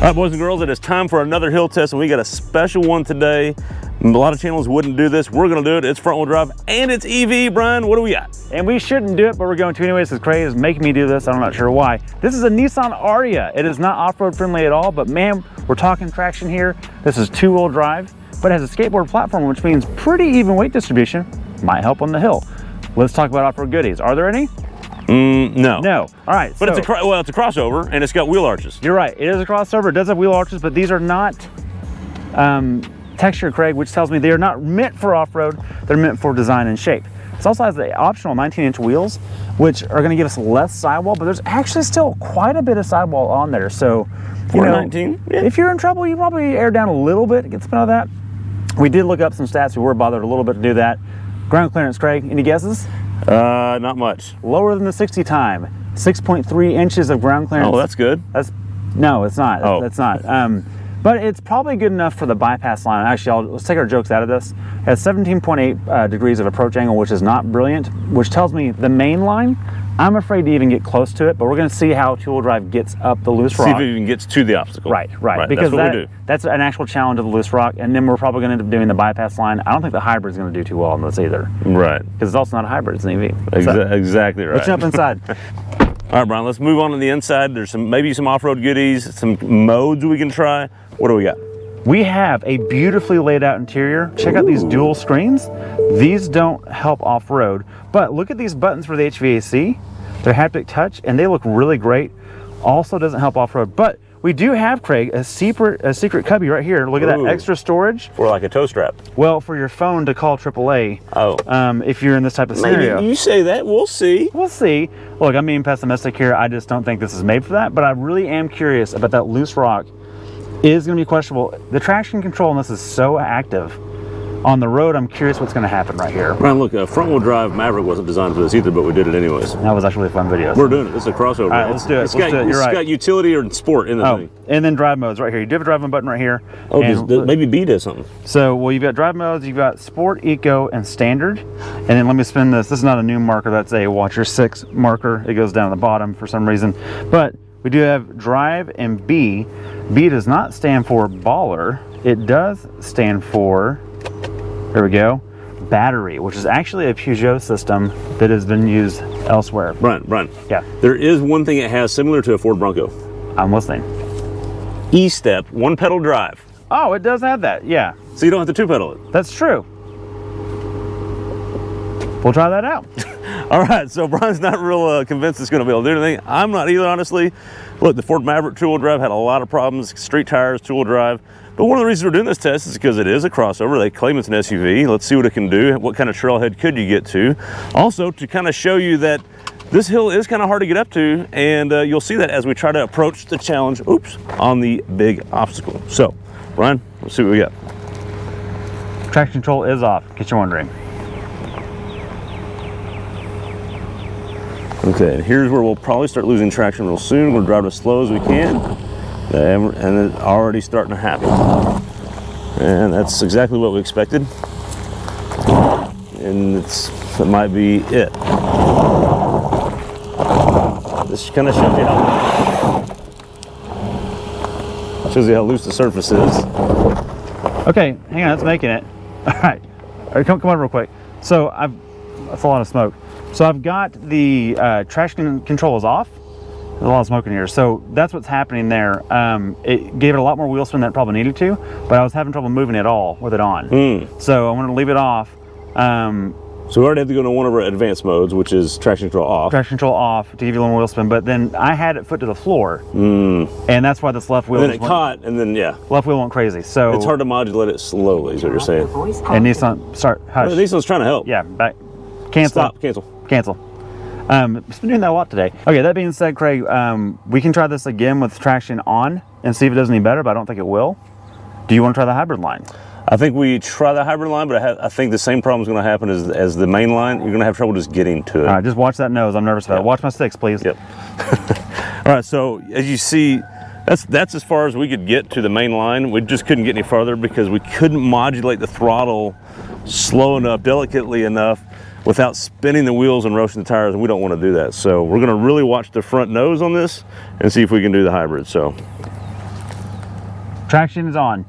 All right, boys and girls, it is time for another hill test, and we got a special one today. A lot of channels wouldn't do this. We're gonna do it. It's front wheel drive and it's EV. Brian, what do we got? And we shouldn't do it, but we're going to anyways because Craig is making me do this. I'm not sure why. This is a Nissan Ariya. It is not off-road friendly at all, but man, we're talking traction here. This is two-wheel drive, but it has a skateboard platform, which means pretty even weight distribution. Might help on the hill. Let's talk about off-road goodies. Are there any? No. No. All right. But it's a crossover, and it's got wheel arches. You're right. It is a crossover. It does have wheel arches, but these are not texture, Craig, which tells me they are not meant for off-road. They're meant for design and shape. It also has the optional 19-inch wheels, which are going to give us less sidewall, but there's actually still quite a bit of sidewall on there. So, you know, 19, yeah. If you're in trouble, you probably air down a little bit, get some out of that. We did look up some stats. We were bothered a little bit to do that. Ground clearance, Craig, any guesses? Not much. Lower than the 60 time. 6.3 inches of ground clearance. Oh, that's good. No, it's not. Oh. That's not. But it's probably good enough for the bypass line. Actually, let's take our jokes out of this. It has 17.8 degrees of approach angle, which is not brilliant, which tells me the main line, I'm afraid to even get close to it, but we're going to see how two-wheel drive gets up the loose rock. See if it even gets to the obstacle. Right. that's Because what we do. That's an actual challenge of the loose rock, and then we're probably going to end up doing the bypass line. I don't think the hybrid's going to do too well on this either. Right. Because it's also not a hybrid, it's an EV. Exactly right. Let's jump inside. All right, Brian, let's move on to the inside. There's maybe some off-road goodies, some modes we can try. What do we got? We have a beautifully laid out interior. Check out these dual screens. These don't help off-road, but look at these buttons for the HVAC. They're haptic touch and they look really great. Also doesn't help off-road, but we do have, Craig, a secret cubby right here. Look at that extra storage. For like a tow strap. Well, for your phone to call AAA. Oh. If you're in this type of scenario. Maybe you say that, we'll see. We'll see. Look, I'm being pessimistic here. I just don't think this is made for that, but I really am curious about that loose rock. Is going to be questionable. The traction control on this is so active. On the road, I'm curious what's going to happen right here. Brian, look, a front-wheel drive Maverick wasn't designed for this either, but we did it anyways. That was actually a fun video. We're doing it. This is a crossover. All right, let's do it. It's got utility or sport in the thing. And then drive modes right here. You do have a drive mode button right here. Oh, maybe B does something. So, well, you've got drive modes, you've got sport, eco, and standard. And then let me spin this. This is not a new marker. That's a Watch Your 6 marker. It goes down at the bottom for some reason. But we do have drive and B. B does not stand for baller. It does stand for, there we go, battery, which is actually a Peugeot system that has been used elsewhere. Brian. Yeah. There is one thing it has similar to a Ford Bronco. I'm listening. E-step, one pedal drive. Oh, it does have that, yeah. So you don't have to two pedal it. That's true. We'll try that out. All right, so Brian's not real convinced it's going to be able to do anything. I'm not either, honestly. Look, the Ford Maverick two-wheel drive had a lot of problems, street tires, two-wheel drive. But one of the reasons we're doing this test is because it is a crossover. They claim it's an SUV. Let's see what it can do. What kind of trailhead could you get to? Also, to kind of show you that this hill is kind of hard to get up to, and you'll see that as we try to approach the challenge, on the big obstacle. So, Brian, let's see what we got. Traction control is off, in case you're wondering. Okay, and here's where we'll probably start losing traction real soon. We're driving as slow as we can, and it's already starting to happen. And that's exactly what we expected. And that might be it. This kind of shows you how loose the surface is. Okay, hang on, it's making it. All right, come on real quick. So that's a lot of smoke. So I've got the traction control is off. There's a lot of smoke in here. So that's what's happening there. It gave it a lot more wheel spin than it probably needed to, but I was having trouble moving it all with it on. So I'm gonna leave it off. So we already have to go to one of our advanced modes, which is traction control off. Traction control off to give you a little more wheel spin, but then I had it foot to the floor. And that's why this left wheel and then left wheel went crazy. So it's hard to modulate it slowly, is what you're saying. And Nissan, sorry, hush. Well, Nissan's trying to help. Yeah, back. Cancel. Stop, cancel. It's been doing that a lot today. Okay, that being said, Craig, we can try this again with traction on and see if it does any better, but I don't think it will. Do you want to try the hybrid line? I think we try the hybrid line, but I think the same problem is going to happen as the main line. You're going to have trouble just getting to it. All right, just watch that nose. I'm nervous about it. Watch my sticks, please. Yep. All right, so as you see, that's as far as we could get to the main line. We just couldn't get any farther because we couldn't modulate the throttle slow enough, delicately enough, without spinning the wheels and roasting the tires, and we don't want to do that. So we're going to really watch the front nose on this and see if we can do the hybrid. So Traction is on.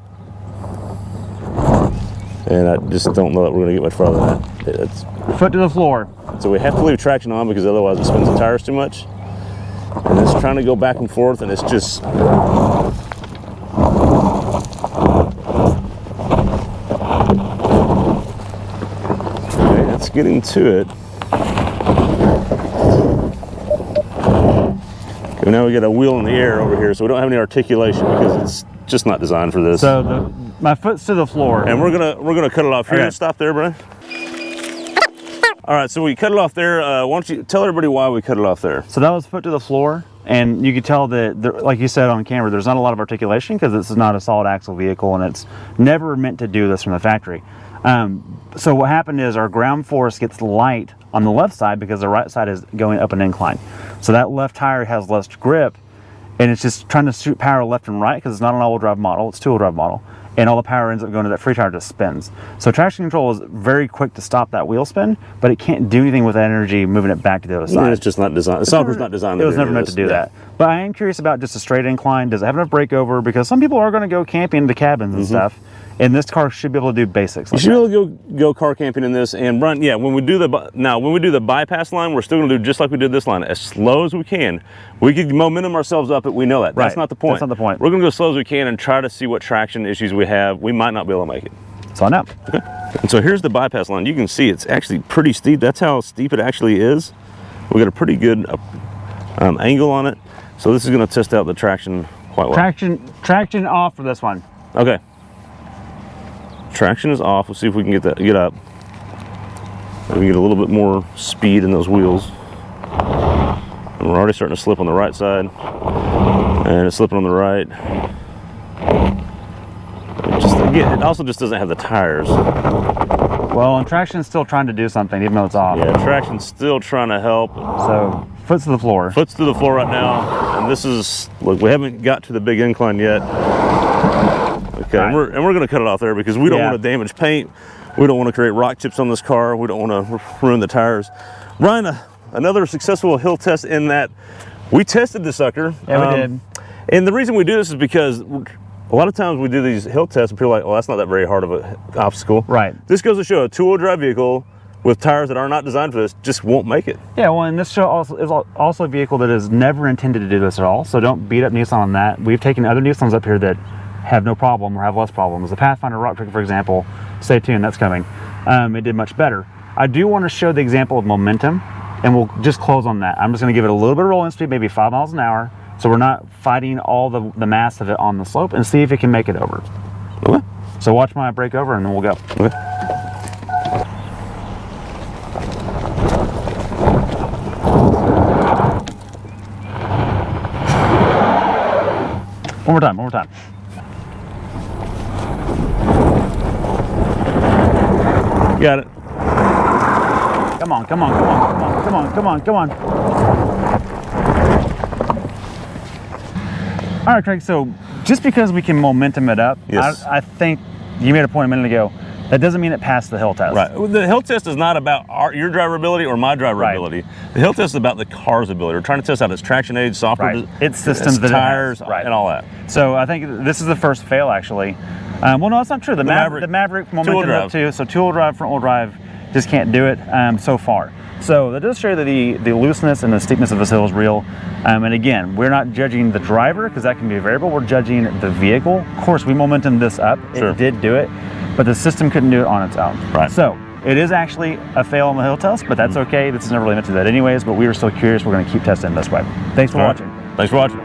And I just don't know that we're going to get much farther than that. It's, Foot to the floor. so we have to leave traction on because otherwise it spins the tires too much. And it's trying to go back and forth, and it's just... Okay, that's getting to it. Okay, now we got a wheel in the air over here, so we don't have any articulation because it's just not designed for this. So my foot's to the floor. And we're gonna cut it off here. Okay. Stop there, Brian. All right, so we cut it off there. Why don't you tell everybody why we cut it off there? So that was foot to the floor, and you could tell that, like you said on camera, there's not a lot of articulation because this is not a solid axle vehicle, and it's never meant to do this from the factory. So what happened is our ground force gets light on the left side because the right side is going up an incline. So that left tire has less grip, and it's just trying to shoot power left and right because it's not an all-wheel drive model, it's two-wheel drive model. And all the power ends up going to that free tire, just spins. So traction control is very quick to stop that wheel spin, but it can't do anything with that energy moving it back to the other side. Yeah, it's just not designed. The software's not designed. It was never meant to do that. But I am curious about just a straight incline. Does it have enough breakover? Because some people are going to go camping in the cabins and stuff, and this car should be able to do basics. You should be able to go car camping in this and run. Yeah, when we do the bypass line, we're still going to do just like we did this line, as slow as we can. We could momentum ourselves up, but we know that. That's not the point. That's not the point. We're going to go as slow as we can and try to see what traction issues we have. We might not be able to make it. So now. Okay. And so here's the bypass line. You can see it's actually pretty steep. That's how steep it actually is. We got a pretty good angle on it. So this is going to test out the traction quite well. Traction off for this one. Okay. Traction is off. We'll see if we can get up. We can get a little bit more speed in those wheels. And we're already starting to slip on the right side. And it's slipping on the right. It also just doesn't have the tires. Well, and traction's still trying to do something, even though it's off. Yeah, traction's still trying to help. So, foot's to the floor. Foot's to the floor right now. And this is, look, we haven't got to the big incline yet. Okay, right. and we're going to cut it off there because we don't want to damage paint. We don't want to create rock chips on this car. We don't want to ruin the tires. Ryan, another successful hill test in that we tested the sucker. Yeah, we did. And the reason we do this is because a lot of times we do these hill tests and people are like, well, that's not that very hard of an obstacle. Right. This goes to show a two-wheel drive vehicle with tires that are not designed for this just won't make it. Yeah, well, and this show also is also a vehicle that is never intended to do this at all. So don't beat up Nissan on that. We've taken other Nissans up here that have no problem or have less problems. The Pathfinder Rock Trick, for example, stay tuned, that's coming. It did much better. I do want to show the example of momentum, and we'll just close on that. I'm just going to give it a little bit of rolling speed, maybe 5 miles an hour, so we're not fighting all the mass of it on the slope, and see if it can make it over. Okay. So watch my break over, and then we'll go. Okay. One more time. Got it. Come on. All right, Craig, so just because we can momentum it up, yes. I think you made a point a minute ago, that doesn't mean it passed the hill test. Right. The hill test is not about your drivability or my drivability. The hill test is about the car's ability. We're trying to test out its traction aids, software, its systems, its tires, and all that. So I think this is the first fail, actually. Well, no, that's not true. The Maverick momentum up too. So two-wheel drive, front-wheel drive, just can't do it so far. So that does show that the looseness and the steepness of this hill is real. And again, we're not judging the driver because that can be a variable. We're judging the vehicle. Of course, we momentumed this up. Sure. It did do it, but the system couldn't do it on its own. Right. So it is actually a fail on the hill test, but that's okay. This is never really meant to do that anyways, but we were still curious. We're going to keep testing this way. Thanks for watching. Thanks for watching.